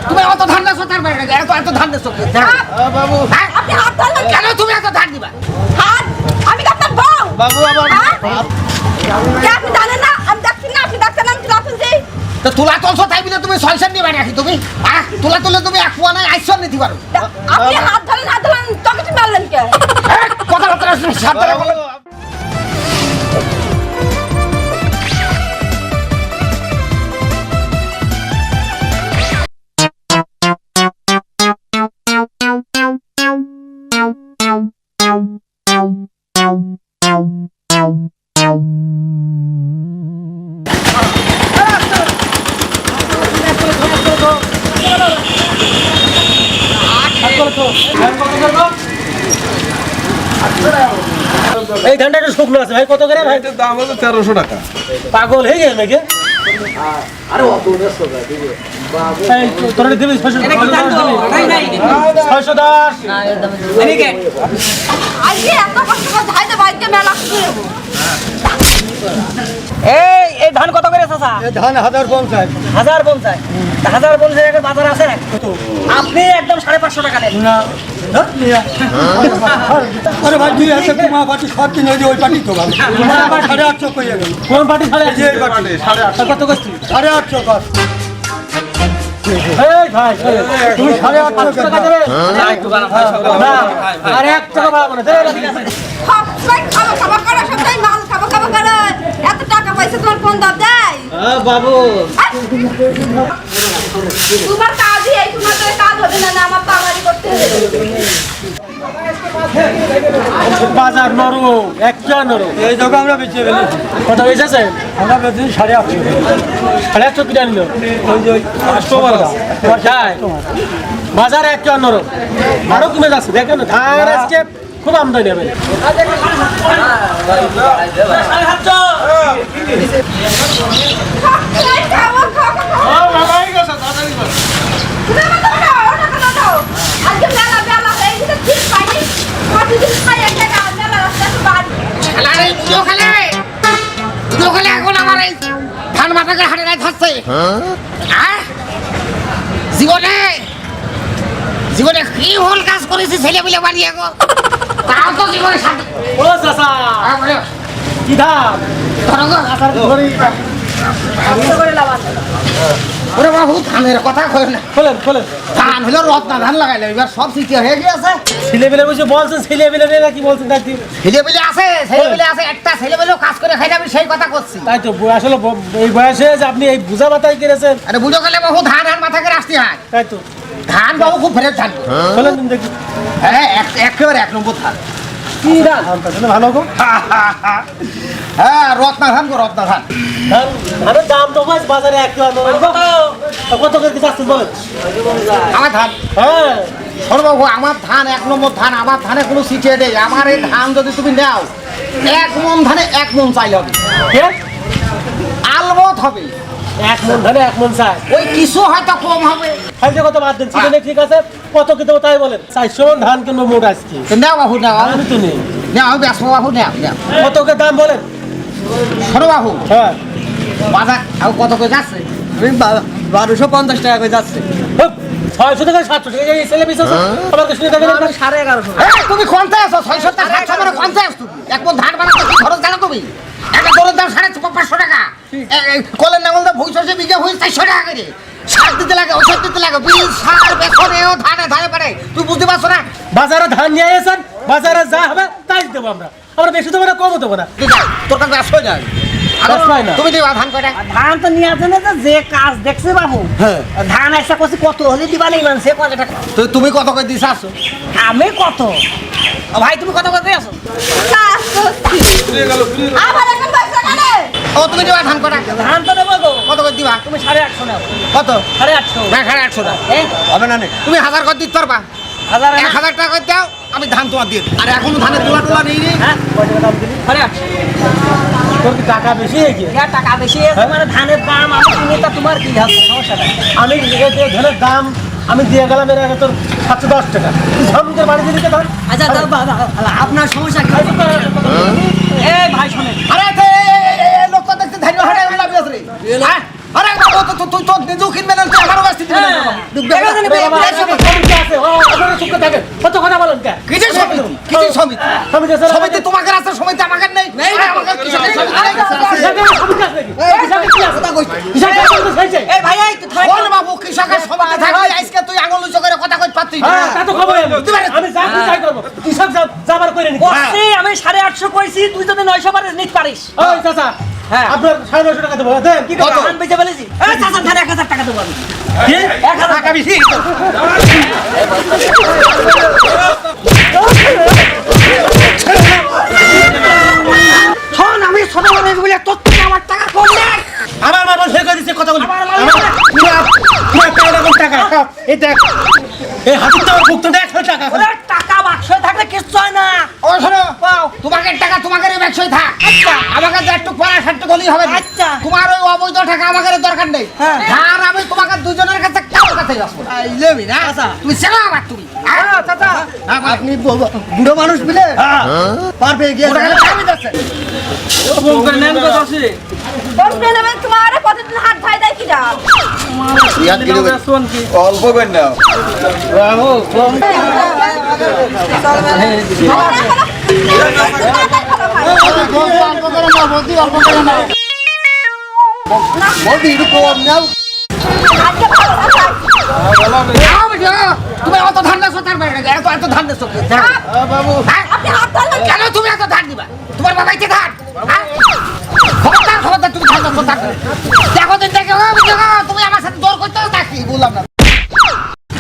তুমি অত ধান দেছো তার বাইরে এত ধান দেছো বাবু আপনি হাত ধরলেন কেন তুমি এত ধান দিবা হাত আমি আপনার বউ বাবু আমার আপনি জানেন না আমি দেখছি না আপনি দেখছেন আমি রাখুন যে তো তুলা তলছো তাই বলে তুমি সলসেন নিবা নাকি তুমি তুলা তুলে তুমি এক পোয়া নাই আইসন নিতে পারো আপনি হাত ধরেন তোকে কি মারলেন কে কথা কথা সাবধানে বলো এই ধানটা একটু শুকনো আছে ভাই কত করে ভাই দাম হলো 1300 টাকা পাগল হয়ে গেল নাকি আরে অত দেড়শো টাকা দিবে বাবু তোরা দিবি 610 এদিকে আজকে এত কষ্ট করে ধাইতে বাইকে মেলা করে এই ধান কত করে চাচা এই ধান 1050 1050 এর বাজার আছে আপনি একদম 550 টাকা নেন না আরে ভাই 2000 কুমা পাটি সব কিনে দিয়ে ওই পাটি তো ভালো 850 কইয়া গেল কোন পার্টি ছাড়ে এই যে এই পাটি 850 কত কষ্ট 850 কর এই ভাই তুমি 850 টাকা দেবে না একটু বাড়া ভাই না আরে 1 টাকা বাড়াবো না দে সব খাবার করে সবটাই মাল খাবার করে এত টাকা পয়সা তোমার কোন দাম দেয় বাবু তোমার কাজই এই তোমার তো কাজ হবে না আমার তো আমারই করতে হবে বাজার নরম একটা নরম এই জায়গা আমরা বেচে গেলি কত বেচেছেন আমরা বেচি 850 850 কিনে নিল ওই যে কাস্টমার আছে বাজার একটা নরম আরো কমে যাচ্ছে দেখেন ধান আজকে খুব আমদানি হবে ধান মাথাকে হাটে নাই থাকছে জীবনে জীবনে কি ভুল কাজ করেছি ছেলে মিলে বানিয়ে গো তাও তো জীবনে শান্তি ও চাচা কি ধান ধরো গো ওরে বাবু ধানের কথা কয় না খোলেন ধান হলো রত্না ধান লাগাইলে এবার সব সিটি হয়ে গিয়েছে ছেলেবেলে বসে বলছেন ছেলেবেলে কি বলছেন তাই ছেলেবেলে আছে একটা ছেলেবেলেও কাজ করে খাই আমি সেই কথা করছি তাই তো আসলে এই বয়সে যে আপনি এই বুঝা মাথায় কেড়েছেন আরে বুঝো গেলে বাবু ধান মাথা করে আসতে হয় তাই তো ধান বাবু খুব ফ্রেশ ধান খোলেন দেখি হ্যাঁ একেবারে 1 নম্বর ধান কি ধান তাহলে ভালো গো হ্যাঁ রত্না ধান গো রত্না ধান ধানের দাম তো ভাই বাজারে এক কত করে কি চাচ্ছেন বলেন আমার ধান হ্যাঁ সর্ববাবু আমার ধান 1 নম্বর ধান আমার ধানে কোনো সিটিয়ে নেই আমার এই ধান যদি তুমি নাও 1 মন ধানে 1 মন চাই হবে আলবত হবে 1 মন ধানে 1 মন চাই ওই কিছু হয়তো কম হবে খাইতে কত বাদ দেন চিকেনে ঠিক আছে কত কি দেবো তাই বলেন 400 মন ধান কিনবো মোট আজকে নাও বাবু নাও আমি তো নেই নাও ব্যস্ত বাবু নাও কত করে দাম বলেন সর্ববাবু হ্যাঁ বাজার আর কত করে যাচ্ছে 1250 টাকা করে যাচ্ছে 600 টাকা 700 টাকা এই ছেলে বিশেষ আমার কাছে শুনে দেখেন 1150 তুমি কোনতে আছো 600 টাকা 700 টাকা কোনতে আছো তুমি এক মন ধান বানাতে কি খরচ জানো তুমি একটা গরুর দাম 550 টাকা কলের নাঙ্গলটা ভুইছছে বিঘা হই 400 টাকা করে সার দিতে লাগে ওষুধ দিতে লাগে বীজ সার বেসনেও ধানে পারে তুই বুঝতে পারছো না বাজারে ধান নিয়ে এসেছেন বাজারে যা হবে তাই দেবো আমরা বেশি দেবো না কম দেবো না তোর কাছে আসো না তুমি দিবা ধান কয়টা ধান তো নিয়ে আসে না যে কাজ দেখছে বাবু ধান আসা করছে কত হলে দিবা নেই মানুষ কত টাকা তুমি কত করে দিছ আসো আমি কত ভাই তুমি কত করে আসো আমার এখন পয়সা কানে ও তুমি দিবা ধান কয়টা ধান তো দেবো গো কত করে দিবা তুমি 850 নাও কত 850 না 850 টাকা হবে না তুমি 1000 করে দিতে পারবা 1000 টাকা করে দাও আমি ধান তোমার দিয়ে আর এখন ধানের তোলা নেই রে হ্যাঁ কত দাম দিলি 850 তোর কি টাকা বেশি হয়ে গিয়ে টাকা বেশি আছে মানে ধানের দাম আমি কিনে তা তোমার কি হবে সমস্যা নাই আমি ধানের দাম আমি দিয়ে গেলাম এর আগে তোর 710 টাকা ঝমকে বাড়ি দিতে ধর আচ্ছা আপনার সমস্যা কি এই ভাই শুনেন আরে লোক দেখতে ধান হারাই লাগবে রে হ্যাঁ আরে খাবো তো তুই তো নিজেও কিনবে না তুই আমারও কাছে দিবি না বাবা, সমিতি আছে, ও, আপনারা চুপ করে থাকেন। কত কথা বলেন কে? কিসের সমিতি কিসের সমিতি সমিতি আছে না? সমিতি তোমাকে রাস্তার সমিতি আমাকে নেই আমাকে কিসের সমিতি নেই? কৃষকের সমিতি আছে নাকি? কৃষকের কি আছে? কৃষকের সমিতি হয়েছে? এই ভাইয়া একটু থাক বল বাবু কৃষকের সমিতি থাকলে আজকে তুই আঙুল উঁচু করে কথা কই পাচ্ছিস হ্যাঁ, তা তো খবরই আমি। আমি যা খুশি তাই করবো। কৃষক যাবার করে নিচ্ছি। বসছি আমি 850 কইছি তুই যদি 900 পারে নিতে পারিস ওই চাচা, হ্যাঁ। আপনার 950 টাকা দেবো। দেন, কি কত করবো? ধান বেচে ফেলেছি এই চাচা ধান 1000 টাকা দেবো আমি কি? 1000 টাকা বেশি শোন আমি ছোট মানুষ বলে তোর থেকে আমার টাকা কম নেই আমার মা বল ফেরত দিচ্ছে কথাগুলি। আমার মা আমার পুরা টাকা খাও। এই দেখ, এই হাতির তো ভুক্ত দেখ টাকা। ওরে টাকা বাক্সে থাকলে কিচ্ছু হয় না ও শোনো তোমাকে টাকা তোমাকে ব্যবসায় থাক আচ্ছা। আমাকে যে একটু পড়া সারটু গলি হবে না। আচ্ছা। তোমার ওই অবৈধ টাকা আমাকে দরকার নেই হ্যাঁ। আর আমি তোমাকে দুজনের কাছে কারোর কাছে আসবো না। লেবি না আচ্ছা তুমি চেনো আমার তুমি চাচা আপনি বুড়ো মানুষ বিলে পারবে গিয়ে আমি যাচ্ছে বলতে নেবে তোমার কতদিন হাত ভাই দেয় কি দাও অল্প বেন না তুমি অত ধান দেছো তার বাইরে এত ধান দেছো বাবু আপনি হাত ধরলেন কেন তুমি এত ধান দিবা তোমার বাবাইকে ধান হ্যাঁ? খবরদার খবরদার তুমি ধান দেছো ধান দেখো দিন দেখো তুমি আমার সাথে দৌড় করতে চাকরি বললাম না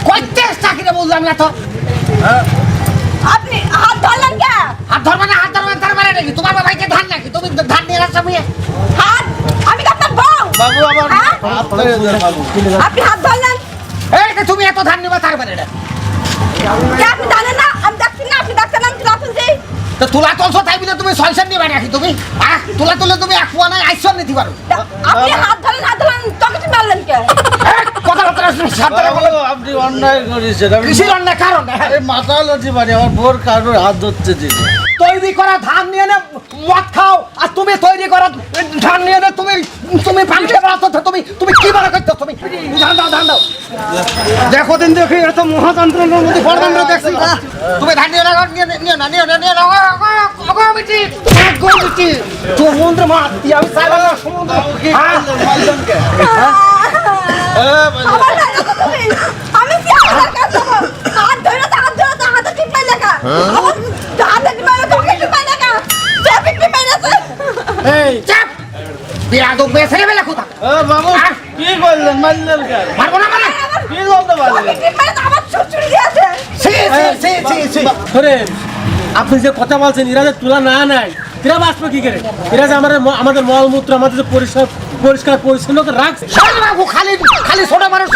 কইতে চাকরিটা বললাম না তো আপনি হাত ধরলেন কে হাত ধরবে না হাত ধরবে তার মানে নাকি তোমার বাবাইকে ধান নাকি তুমি ধান নিয়ে আসছো আমি হাত আমি কি আপনার বউ বাবু আমার হ্যাঁ? হাত ধরে দেন বাবু আপনি হাত ধরলেন এই যে তুমি এত ধান নিবা তার মানে না কে আপনি জানেন না আমি দেখছি না আপনি দেখছেন আমি দেখছেন যে তো তুলা তুলছো তাই বলে তুমি সলসেন নিবা নাকি তুমি তুলা তুলে তুমি এক পোয়া নাই আইসন নিতে পারো আপনি হাত ধরেন তোকে তুমি মারলেন কে কথাবার্তা সাবধানে বলো বাবু, আপনি অন্যায় করেছেন আমি কৃষির অন্যায় কারণ এই মাথা লজি মানে আমার বোর কারোর হাত ধরতে দিন তৈরি করা ধান নিয়ে নে মদ খাও আর তুমি তৈরি করা ধান নিয়ে নে তুমি পান খেয়ে বেড়াচ্ছ তুমি তুমি কি মনে করছো তুমি ধান দাও দেখো দিন দেখি এত মহাযন্ত্রণের মধ্যে বড়যন্ত্র দেখছি তুমি ধান নিয়ে নাও নিয়ে নাও মিটি মিটি সমুদ্র মাতি আমি সাইবার সমুদ্র আমার লাগে তো তুমি আমি কি আপনার কাছে যাবো হাত ধরে হাতে টিপ পাই লাগা আমার হাতে টিপ পাই তোকে টিপ পাই লাগা তোকে টিপ পাই লাগা এই চাপ বিরাদ বেসরে বেলা কোথা বাবু কি করলেন মারলেন কেন মারবো না মানে কি করতে পারলেন তোকে টিপ পাই আমার ছুরি দিয়েছে সি শোনেন, আপনি যে কথা বলছেন এরা যে তুলা না নাই এরা বাঁচবে কি করে? এরা যে আমাদের মলমূত্র আমাদের যে পরিষ্কার পরিচ্ছন্নতা রাখছে। বাবু খালি খালি ছোট মানুষ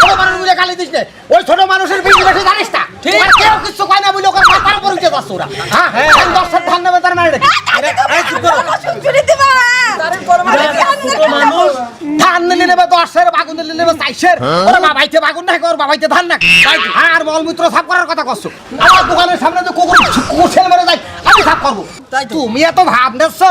বলে গালি দিস না ওই ছোট মানুষের বেশি বেশি জানিস না আর কেউ কিছু কয় না বলে ওকে মাথার উপর উঠে যাচ্ছে ওরা হ্যাঁ দশের ধান নেবে তার মানে ছুরি দিবা ছোট মানুষ ধান নিলে নেবে 10-এর বাগুন নিলে নেবে 4-এর ওরা বাবাইতে বাগুন না ওর বাবাইতে ধান না আর মলমূত্র সাফ করার কথা করছো আমার দোকানের সামনে যে কুকুর ছেলে মেরে যায় আমি সাফ করবো তুমি এত ভাব নেছো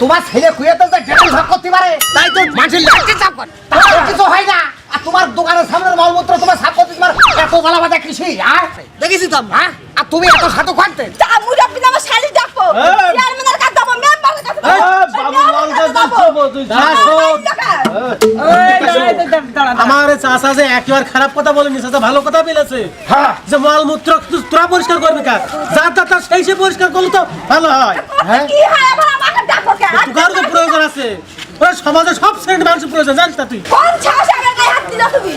তোমার ছেলে খুঁয়েতে যে ডেটাল সাফ করতে পারে তাই তো মানুষের লাগছে সাফ করে তাহলে কিছু হয় না আর তোমার দোকানের সামনের মলমূত্র তোমার সাফ করতে তোমার এত জ্বালা বাজা কৃষি আর দেখেছি তো হ্যাঁ আর তুমি এত সাধু খাটতে তা মুরব্বি নামে শালি ডাকো চেয়ারম্যানের কাছে যাবো মেম্বারের কাছে বাবু বলতে যাবো তুই আমার চাষা যে একবার খারাপ কথা বলেনি, চাষা ভালো কথা বলেছে। হ্যাঁ যে মলমূত্র তোরা পরিষ্কার করবে কা যা তা সেই সে পরিষ্কার করলে তো ভালো হয়। কি হয় আবার আমাকে ডাকো কে তোর তো প্রয়োজন আছে, ওই সমাজে সব শ্রেণীর মানুষের প্রয়োজন জানিস না তুই? কোন সাহসে আমার গায়ে হাত দিলা তুমি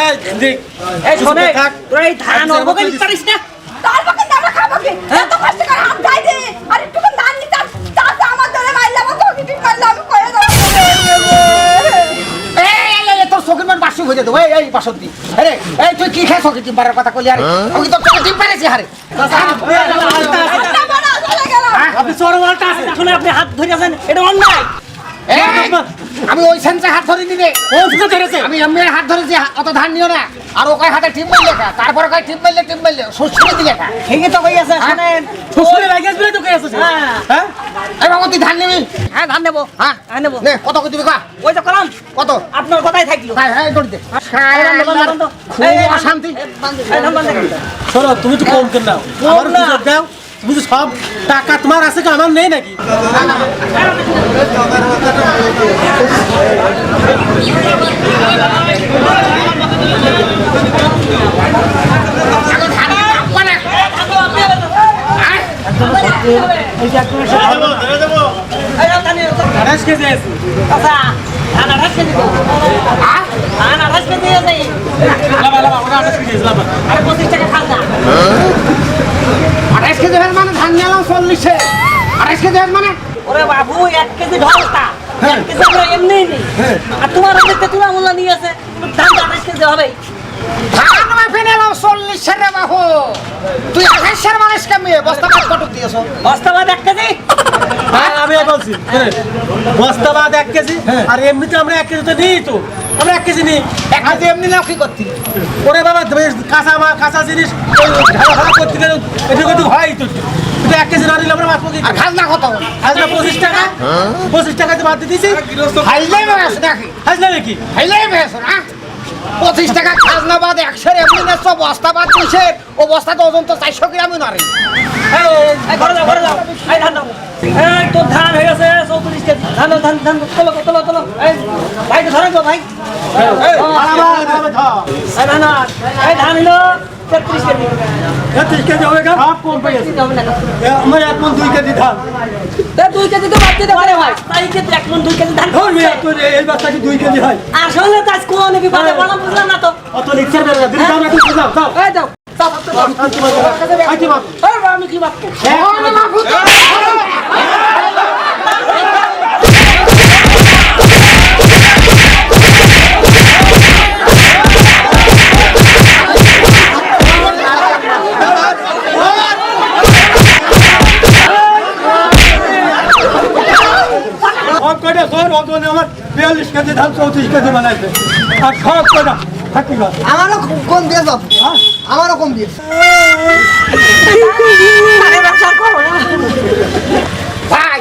এই দেখ, এই শোনে থাক। তোরা এই ধান অল্প করে নিতে পারিস না তার পক্ষে আমরা খাবো কি এত কষ্ট করে হাত গাই দে আর একটু ধান নিতে চাচা আমার ধরে মারলে আমার তোকে ঠিক মারলে আমি কয়ে যাবো এই তোর চোখের মান বাসি হয়ে যেত এই বাসন্তী আরে এই তুই কি খাস চোখে টিম করার কথা কইলি আরে আমি তো চোখে টিম পারেছি আরে আপনি চোর মালটা আছে। শুনে আপনি হাত ধরে আছেন এটা অন্যায় আমি ওই সেন্সে হাত ধরে নিলে ও সুযোগ ধরেছে। আমি এমনি হাত ধরেছি অত ধান নিও না আর ওকে হাতে টিপ মারলে কা তারপর ওকে টিপ মারলে সুস্থি দিলে কা ঠিকই তো কই আছে শুনেন শ্বশুরে লাগে আসবে তো কে আছে হ্যাঁ। হ্যাঁ এই বাবু তুই ধান নিবি হ্যাঁ ধান নেবো হ্যাঁ হ্যাঁ নেবো নে কত করে দিবি কা ওই তো কলাম কত আপনার কথাই থাকলো হ্যাঁ হ্যাঁ দড়ি দে খুব অশান্তি শোনো তুমি তো কম কেন নাও আমার না। সুযোগ দাও তুমি তো সব টাকা তোমার আছে কি আমার নেই নাকি আঠাশ কেজি আছে লাবা লাবা ওটা 28 কেজি আছে লাবা 28 কেজি হয় মানে ধান নিলাম 40 28 কেজি হয় মানে ওরে বাবু 1 কেজি ঢলতা 1 কেজি আমরা এমনি নেই আর তোমার ওদিকে তুলামূল্য নিয়ে আছে দাম 28 কেজি হবে ধান মাপে নিলাম 40 রে বাবু তুই 28 মানুষ কামিয়ে বস্তা কাট কত দিয়েছ বস্তাবাদ 1 কেজি হ্যাঁ আমি বলছি বস্তাবাদ 1 কেজি আর এমনিতে আমরা 1 কেজি তো নিই তো আমরা 1 কেজি নিই এক কেজি এমনি নাও কি করতি ওরে বাবা কাঁচা জিনিস ঢালা ঢালা করতে গেলে এটুকু হয় তো এটা 1 কেজি না নিলে আমরা মাছ আর খাজনা কত হাজনা 25 টাকা 25 টাকাতে বাদ দিয়েছি হাইলাই বেশ নাকি হাজনা নাকি হাইলাই বেশ না 25 টাকা খাজনা বাদ 100 এমনি নেছ বস্তা বাদ 200 ও বস্তা তো ওজন তো 400 গ্রামই না রে এই ঘরে যাও এই ধান দাও এই তোর ধান হয়ে গেছে 34 কেজি ধান তোলো এই ভাই ধরে গো ভাই এই ধান এই ধান হলো 33 কেজি 30 কেজি হবে না সব কম পেয়ে গেছে আমার 1 মণ 2 কেজি ধান তা 2 কেজি তো বাদ দিতে পারে ভাই তাই কি 1 মণ 2 কেজি ধান ধরবি তোর এই বাচ্চা কি 2 কেজি হয় আসলে তাই কোন বিপদে বলা বুঝলাম না তো অত লিখছেন না দিন দাও না তুমি যাও যাও এই দাও আইটি মাপ আমি কি বাপু সব কটা তোর ওজনে আমার 42 কেজি ধান 34 কেজি বানাইছে আর সব কটা থাকি গেল আমারও কম দিয়ে যাও আমারও কম দিয়ে ভাই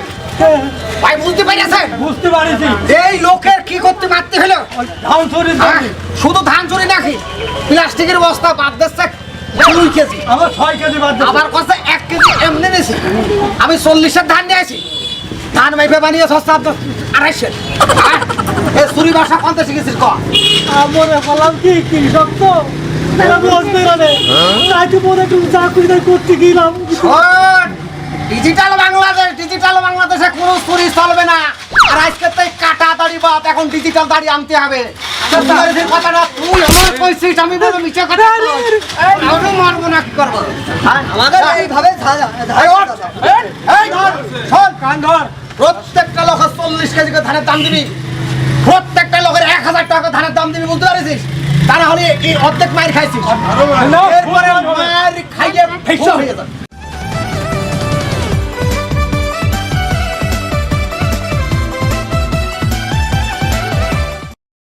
ভাই বুঝতে পারিছেন বুঝতে পারিছি এই লোকের কি করতে মারতে হলো ধান চুরি হ্যাঁ, শুধু ধান চুরি নাকি প্লাস্টিকের বস্তা বাদ দিচ্ছে 2 কেজি আমার 6 কেজি বাদ আমার কাছে 1 কেজি এমনি নিয়েছি আমি 40 ধান নিয়ে আসি ধান মাইপে বানিয়ে সস্তা 250 এই চুরি বাসা কোনতে শিখেছিস ক আমরে বললাম কি কৃষক তো তারা বুঝতে পারে তাইতে পরে একটু চাকরি করতে গেলাম ডিজিটাল বাংলাদেশে কোনো চুরি চলবে না আর আজকে তো কাটা দাড়ি বাদ এখন ডিজিটাল দাড়ি আনতে হবে কথা না তুই আমার কইছিস আমি বলে মিছে কথা আমি মারবো না কি করবো আমাদের এইভাবে শোন কান ধর প্রত্যেকটা লোকের 40 কেজি করে ধানের দাম দিবি প্রত্যেকটা লোকের 1000 টাকা ধানের দাম দিবি বুঝতে পারছিস তারা হলে এই অর্ধেক মায়ের খাইছিস এরপরে মায়ের খাইয়ে ফেসা হয়ে যাবে